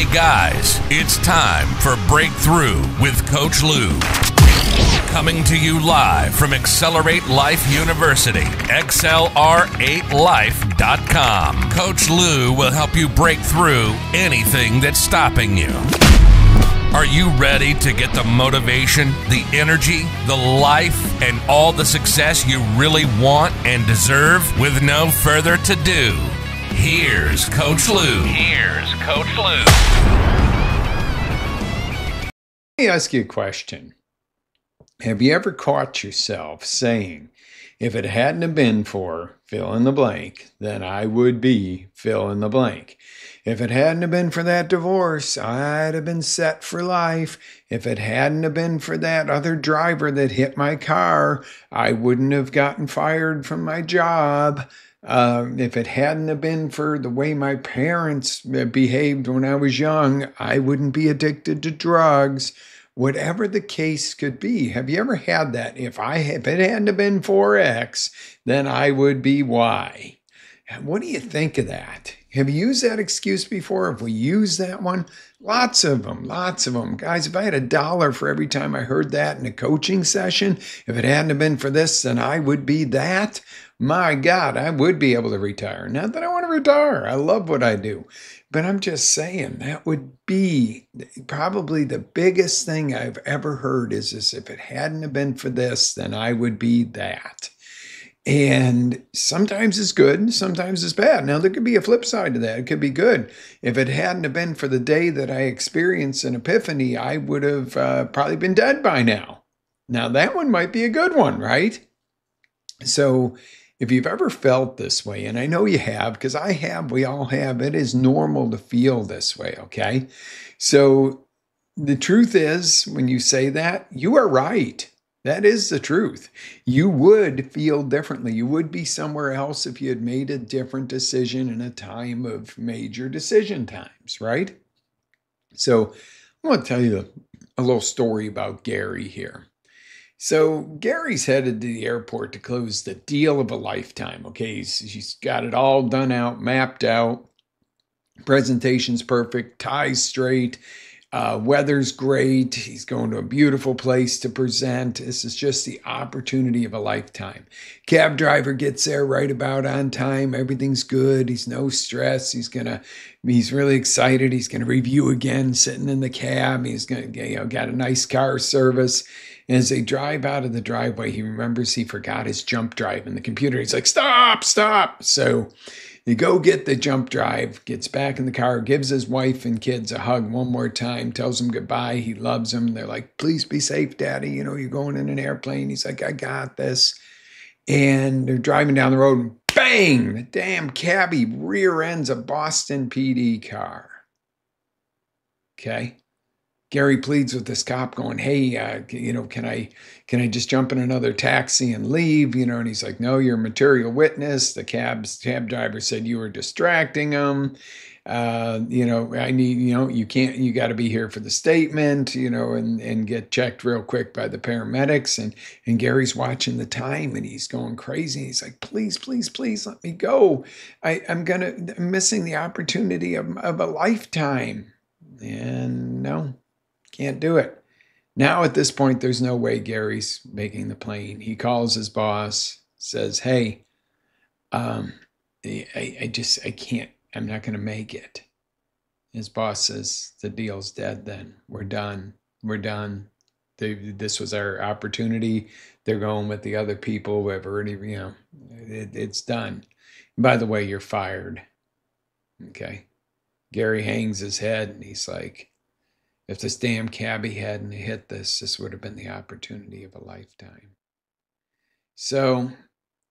Hey guys, it's time for Breakthrough with Coach Lou. Coming to you live from Accelerate Life University, XLR8Life.com. Coach Lou will help you break through anything that's stopping you. Are you ready to get the motivation, the energy, the life, and all the success you really want and deserve with no further to-do? Here's Coach Lou. Let me ask you a question. Have you ever caught yourself saying, if it hadn't have been for fill in the blank, then I would be fill in the blank. If it hadn't have been for that divorce, I'd have been set for life. If it hadn't have been for that other driver that hit my car, I wouldn't have gotten fired from my job. If it hadn't have been for the way my parents behaved when I was young, I wouldn't be addicted to drugs. Whatever the case could be, have you ever had that? If it hadn't have been for X, then I would be Y. What do you think of that? Have you used that excuse before? Have we used that one? Lots of them. Guys, if I had $1 for every time I heard that in a coaching session, if it hadn't have been for this, then I would be that. My God, I would be able to retire. Not that I want to retire. I love what I do. But I'm just saying that would be probably the biggest thing I've ever heard is if it hadn't have been for this, then I would be that. And sometimes it's good, sometimes it's bad. Now, there could be a flip side to that. It could be good. If it hadn't have been for the day that I experienced an epiphany, I would have probably been dead by now. Now, that one might be a good one, right? So if you've ever felt this way, and I know you have, because I have, we all have, it is normal to feel this way, okay? So the truth is, when you say that, you are right. That is the truth. You would feel differently. You would be somewhere else if you had made a different decision in a time of major decision times, right? So I want to tell you a little story about Gary here. So Gary's headed to the airport to close the deal of a lifetime. Okay, he's got it all done out, mapped out. Presentation's perfect, tie's straight. Weather's great. He's going to a beautiful place to present. This is just the opportunity of a lifetime. Cab driver gets there right about on time. Everything's good. He's no stress. He's really excited. He's going to review again, sitting in the cab. He's going to, got a nice car service. And as they drive out of the driveway, he remembers he forgot his jump drive in the computer. He's like, stop. So you go get the jump drive, gets back in the car, gives his wife and kids a hug one more time, tells them goodbye. He loves them. They're like, please be safe, Daddy. You're going in an airplane. He's like, I got this. And they're driving down the road and bang, the damn cabbie rear ends a Boston PD car. Okay. Gary pleads with this cop going, hey, can I just jump in another taxi and leave? And he's like, no, you're a material witness. The cab driver said you were distracting him. I need, you got to be here for the statement, and get checked real quick by the paramedics. And Gary's watching the time and he's going crazy. He's like, please, let me go. I'm missing the opportunity of a lifetime. And no. Can't do it. Now at this point, there's no way Gary's making the plane. He calls his boss, says, hey, I can't, I'm not going to make it. His boss says, the deal's dead then. We're done. This was our opportunity. They're going with the other people who have already, it's done. By the way, you're fired. Okay. Gary hangs his head and he's like, if this damn cabbie hadn't hit this would have been the opportunity of a lifetime. So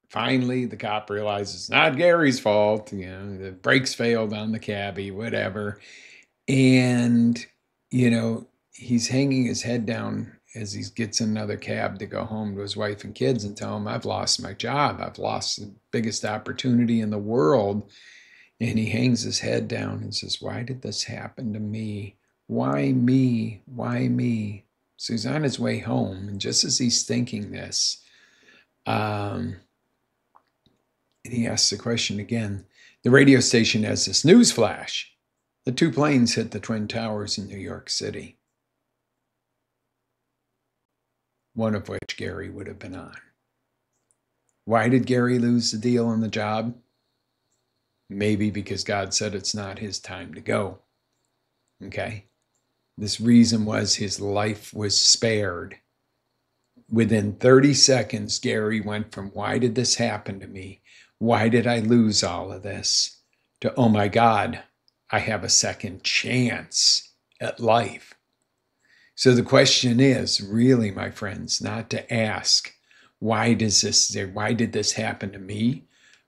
finally, the cop realizes it's not Gary's fault. The brakes failed on the cabbie, whatever. And, he's hanging his head down as he gets in another cab to go home to his wife and kids and tell him, I've lost my job. I've lost the biggest opportunity in the world. And he hangs his head down and says, why did this happen to me? Why me? Why me? So he's on his way home, and just as he's thinking this, he asks the question again. The radio station has this news flash. The two planes hit the Twin Towers in New York City, one of which Gary would have been on. Why did Gary lose the deal on the job? Maybe because God said it's not his time to go. Okay? This reason was his life was spared. Within 30 seconds, Gary went from, why did this happen to me? Why did I lose all of this? To, oh my God, I have a second chance at life. So the question is really, my friends, not to ask, why did this happen to me?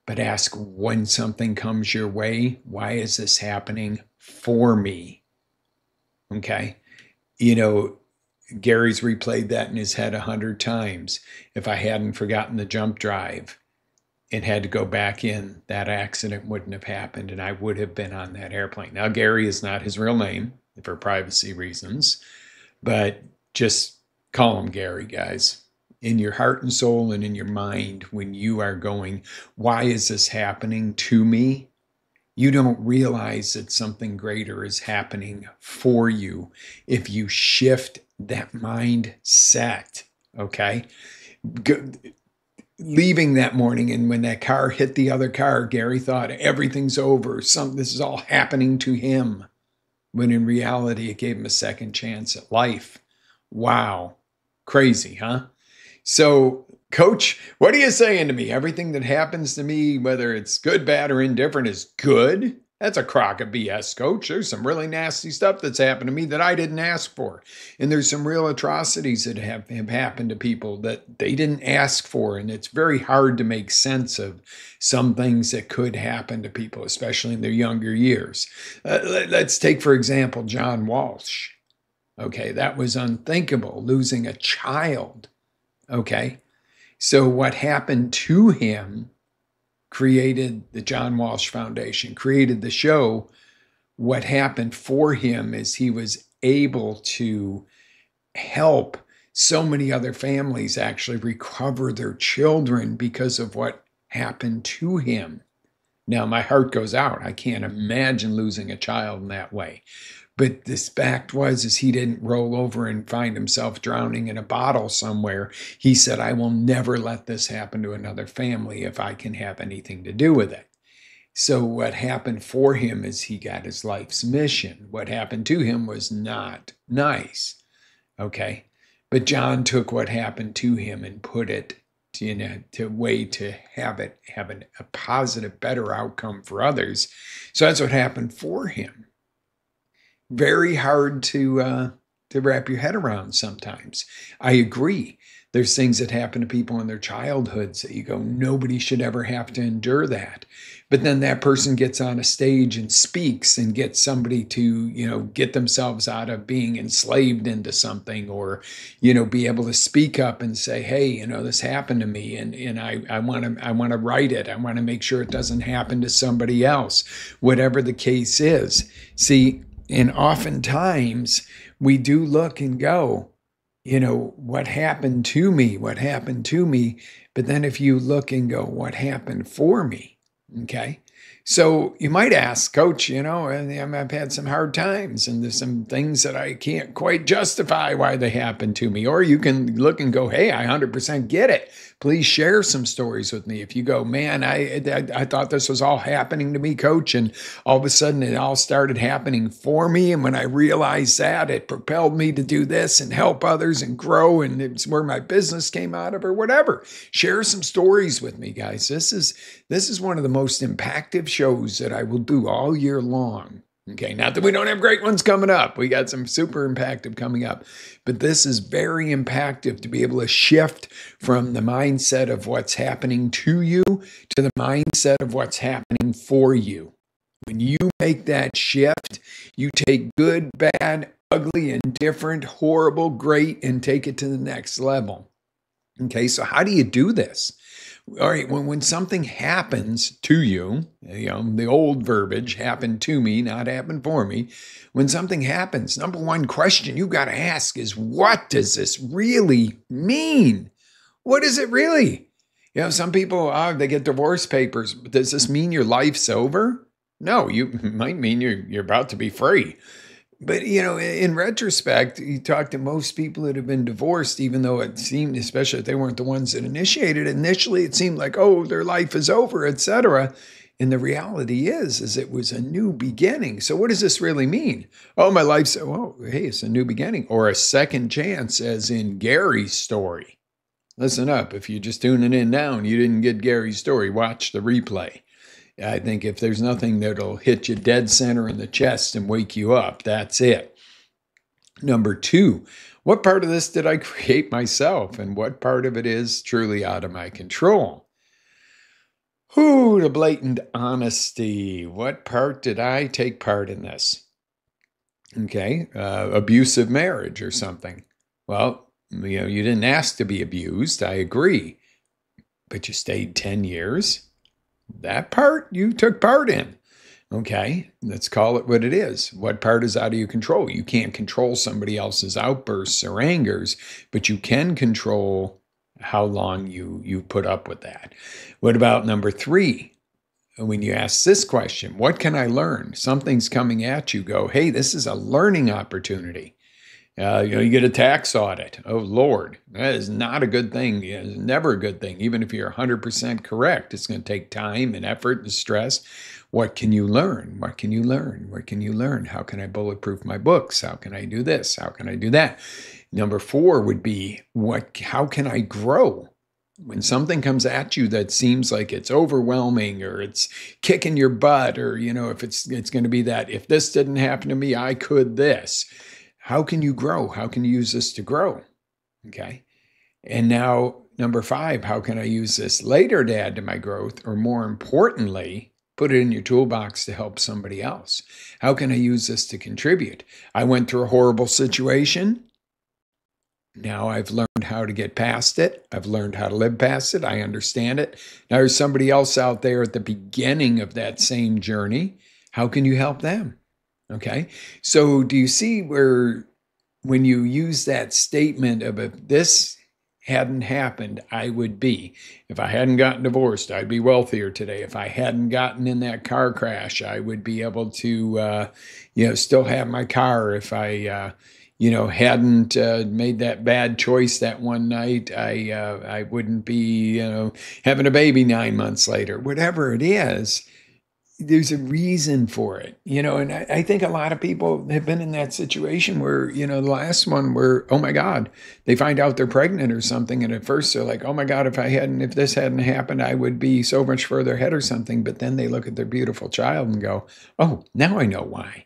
But ask, when something comes your way, why is this happening for me? Okay? You know, Gary's replayed that in his head 100 times. If I hadn't forgotten the jump drive and had to go back in, that accident wouldn't have happened and I would have been on that airplane. Now, Gary is not his real name for privacy reasons, but just call him Gary, guys. In your heart and soul and in your mind, when you are going, why is this happening to me? You don't realize that something greater is happening for you if you shift that mindset, okay? Leaving that morning, and when that car hit the other car, Gary thought everything's over. This is all happening to him, when in reality, it gave him a second chance at life. Wow. Crazy, huh? So, Coach, what are you saying to me? Everything that happens to me, whether it's good, bad, or indifferent, is good? That's a crock of BS, Coach. There's some really nasty stuff that's happened to me that I didn't ask for. And there's some real atrocities that have happened to people that they didn't ask for. And it's very hard to make sense of some things that could happen to people, especially in their younger years. Let's take, for example, John Walsh. Okay, that was unthinkable, losing a child. Okay, so what happened to him created the John Walsh Foundation, created the show. What happened for him is he was able to help so many other families actually recover their children because of what happened to him. Now, my heart goes out. I can't imagine losing a child in that way. But this fact is he didn't roll over and find himself drowning in a bottle somewhere. He said, I will never let this happen to another family if I can have anything to do with it. So what happened for him is he got his life's mission. What happened to him was not nice. Okay. But John took what happened to him and put it in a way to have a positive, better outcome for others. So that's what happened for him. Very hard to wrap your head around sometimes. I agree. There's things that happen to people in their childhoods that you go, nobody should ever have to endure that. But then that person gets on a stage and speaks and gets somebody to, get themselves out of being enslaved into something, or, be able to speak up and say, hey, this happened to me and I want to write it. I want to make sure it doesn't happen to somebody else, whatever the case is. See, and oftentimes we do look and go, what happened to me? What happened to me? But then if you look and go, what happened for me? Okay. So you might ask, Coach, I've had some hard times and there's some things that I can't quite justify why they happened to me. Or you can look and go, hey, I 100% get it. Please share some stories with me. If you go, man, I thought this was all happening to me, Coach, and all of a sudden it all started happening for me. And when I realized that, it propelled me to do this and help others and grow. And it's where my business came out of, or whatever. Share some stories with me, guys. This is one of the most impactful shows that I will do all year long. Okay, not that we don't have great ones coming up. We got some super impactful coming up. But this is very impactful to be able to shift from the mindset of what's happening to you to the mindset of what's happening for you. When you make that shift, you take good, bad, ugly, indifferent, horrible, great, and take it to the next level. Okay, so how do you do this? All right, when something happens to you, the old verbiage, happened to me, not happened for me. When something happens, number one question you got to ask is, what does this really mean? What is it really? Some people, they get divorce papers. Does this mean your life's over? No, you might mean you're about to be free. But, in retrospect, you talk to most people that have been divorced, even though it seemed, especially if they weren't the ones that initiated it, initially it seemed like, oh, their life is over, etc. And the reality is it was a new beginning. So what does this really mean? Oh, my life's, well, hey, it's a new beginning, or a second chance, as in Gary's story. Listen up. If you're just tuning in now and you didn't get Gary's story, watch the replay. I think if there's nothing that'll hit you dead center in the chest and wake you up, that's it. Number 2, what part of this did I create myself, and what part of it is truly out of my control? Ooh, the blatant honesty. What part did I take part in this? Okay, abusive marriage or something. Well, you didn't ask to be abused, I agree, but you stayed 10 years. That part you took part in. Okay, let's call it what it is. What part is out of your control? You can't control somebody else's outbursts or angers, but you can control how long you put up with that. What about number 3? When you ask this question, what can I learn? Something's coming at you. Go, hey, this is a learning opportunity. You get a tax audit. Oh, Lord, that is not a good thing. It's never a good thing. Even if you're 100% correct, it's going to take time and effort and stress. What can you learn? What can you learn? What can you learn? How can I bulletproof my books? How can I do this? How can I do that? Number 4 would be, how can I grow? When something comes at you that seems like it's overwhelming or it's kicking your butt, or, if it's going to be that, if this didn't happen to me, I could this. How can you grow? How can you use this to grow? Okay. And now, number 5, how can I use this later to add to my growth? Or more importantly, put it in your toolbox to help somebody else. How can I use this to contribute? I went through a horrible situation. Now I've learned how to get past it. I've learned how to live past it. I understand it. Now there's somebody else out there at the beginning of that same journey. How can you help them? Okay. So do you see where, when you use that statement of, if this hadn't happened, I would be. If I hadn't gotten divorced, I'd be wealthier today. If I hadn't gotten in that car crash, I would be able to, still have my car. If I, hadn't made that bad choice that one night, I wouldn't be, having a baby 9 months later. Whatever it is, there's a reason for it, and I think a lot of people have been in that situation where, the last one where, oh my God, they find out they're pregnant or something. And at first they're like, oh my God, if this hadn't happened, I would be so much further ahead or something. But then they look at their beautiful child and go, oh, now I know why.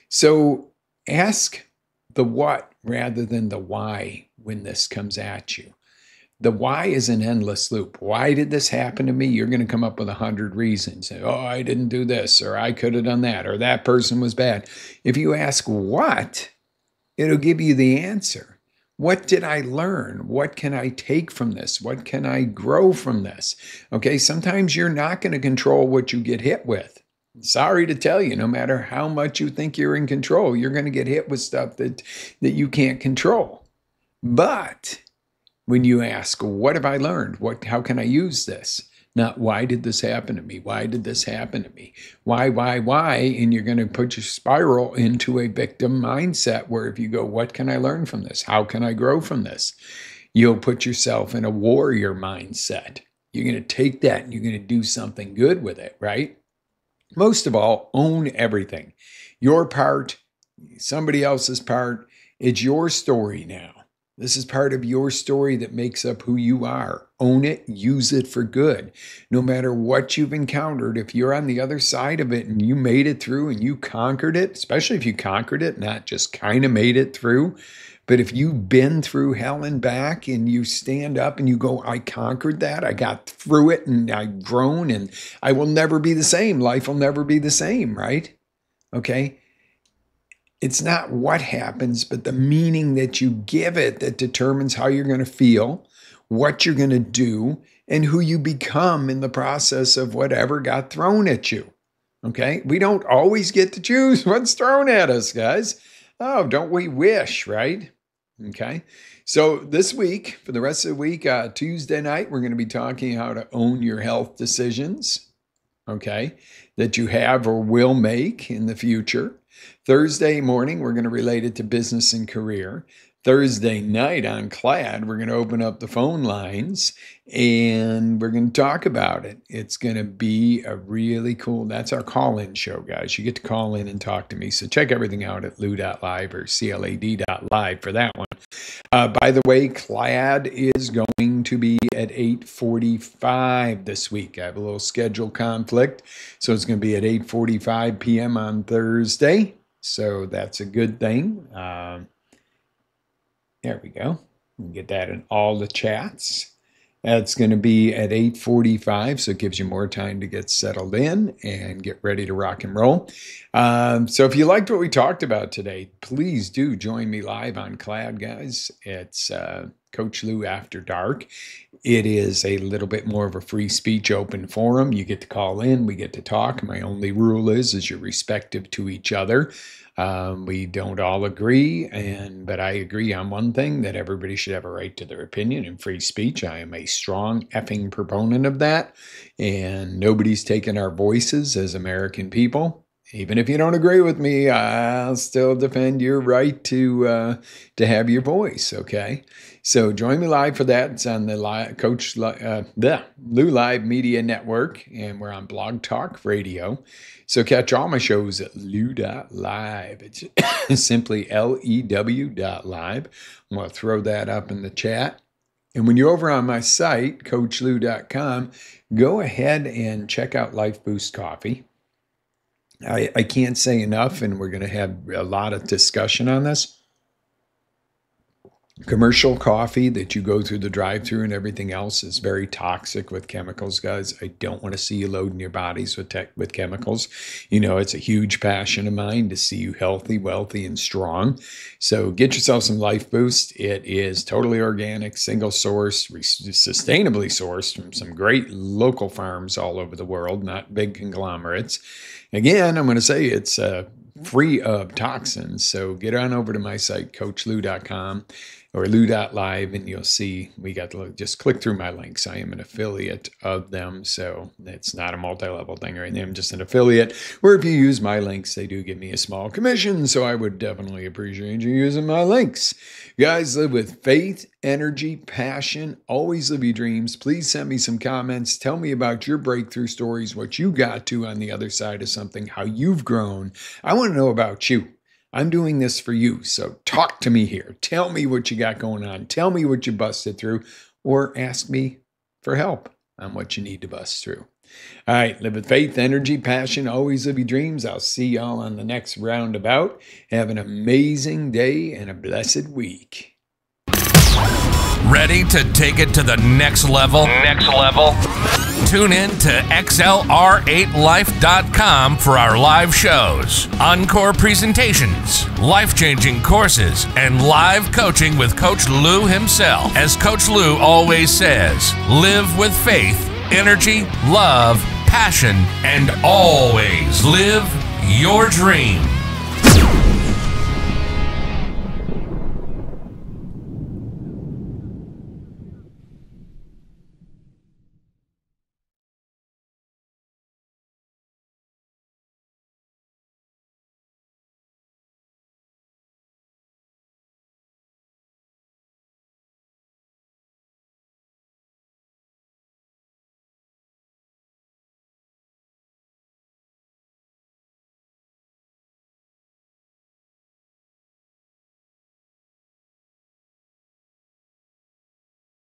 So ask the what rather than the why when this comes at you. The why is an endless loop. Why did this happen to me? You're going to come up with 100 reasons. Oh, I didn't do this, or I could have done that, or that person was bad. If you ask what, it'll give you the answer. What did I learn? What can I take from this? What can I grow from this? Okay, sometimes you're not going to control what you get hit with. Sorry to tell you, no matter how much you think you're in control, you're going to get hit with stuff that you can't control. But when you ask, what have I learned? How can I use this? Not, why did this happen to me? Why did this happen to me? Why? And you're going to put your spiral into a victim mindset where if you go, what can I learn from this? How can I grow from this? You'll put yourself in a warrior mindset. You're going to take that and you're going to do something good with it, right? Most of all, own everything. Your part, somebody else's part. It's your story now. This is part of your story that makes up who you are. Own it, use it for good. No matter what you've encountered, if you're on the other side of it and you made it through and you conquered it, especially if you conquered it, not just kind of made it through, but if you've been through hell and back and you stand up and you go, I conquered that, I got through it and I've grown and I will never be the same. Life will never be the same, right? Okay? It's not what happens, but the meaning that you give it that determines how you're going to feel, what you're going to do, and who you become in the process of whatever got thrown at you. Okay? We don't always get to choose what's thrown at us, guys. Oh, don't we wish, right? Okay? So this week, for the rest of the week, Tuesday night, we're going to be talking how to own your health decisions. Okay? that you have or will make in the future. Thursday morning, we're going to relate it to business and career. Thursday night on CLAD, we're going to open up the phone lines and we're going to talk about it. It's going to be a really cool, that's our call-in show, guys. You get to call in and talk to me. So check everything out at lou.live or clad.live for that one. By the way, CLAD is going to be at 8:45 this week. I have a little schedule conflict, so it's going to be at 8:45 p.m. on Thursday. So that's a good thing. There we go. We can get that in all the chats. That's going to be at 8:45, so it gives you more time to get settled in and get ready to rock and roll. So if you liked what we talked about today, please do join me live on CLAD, guys. It's Coach Lou After Dark. It is a little bit more of a free speech open forum. You get to call in, we get to talk. My only rule is you're respectful to each other. We don't all agree, but I agree on one thing, that everybody should have a right to their opinion and free speech. I am a strong effing proponent of that, and nobody's taken our voices as American people. Even if you don't agree with me, I'll still defend your right to have your voice, okay? So join me live for that. It's on the Lou Live Media Network, and we're on Blog Talk Radio. So catch all my shows at lou.live. It's simply lew.live. I'm going to throw that up in the chat. And when you're over on my site, coachlou.com, go ahead and check out Life Boost Coffee. I can't say enough, and we're going to have a lot of discussion on this. Commercial coffee that you go through the drive-thru and everything else is very toxic with chemicals, guys. I don't want to see you loading your bodies with chemicals. You know, it's a huge passion of mine to see you healthy, wealthy, and strong. So get yourself some Life Boost. It is totally organic, single source, sustainably sourced from some great local farms all over the world, not big conglomerates. Again, I'm going to say it's free of toxins. So get on over to my site, coachlou.com or lou.live, and you'll see we got to just click through my links. I am an affiliate of them, so it's not a multi-level thing or anything. I'm just an affiliate where if you use my links, they do give me a small commission, so I would definitely appreciate you using my links. Guys, live with faith, energy, passion. Always live your dreams. Please send me some comments. Tell me about your breakthrough stories, what you got to on the other side of something, how you've grown. I want to know about you. I'm doing this for you, so talk to me here. Tell me what you got going on. Tell me what you busted through, or ask me for help on what you need to bust through. All right, live with faith, energy, passion. Always live your dreams. I'll see y'all on the next roundabout. Have an amazing day and a blessed week. Ready to take it to the next level? Next level? Tune in to xlr8life.com for our live shows, encore presentations, life-changing courses, and live coaching with Coach Lou himself. As Coach Lou always says, live with faith, energy, love, passion, and always live your dream.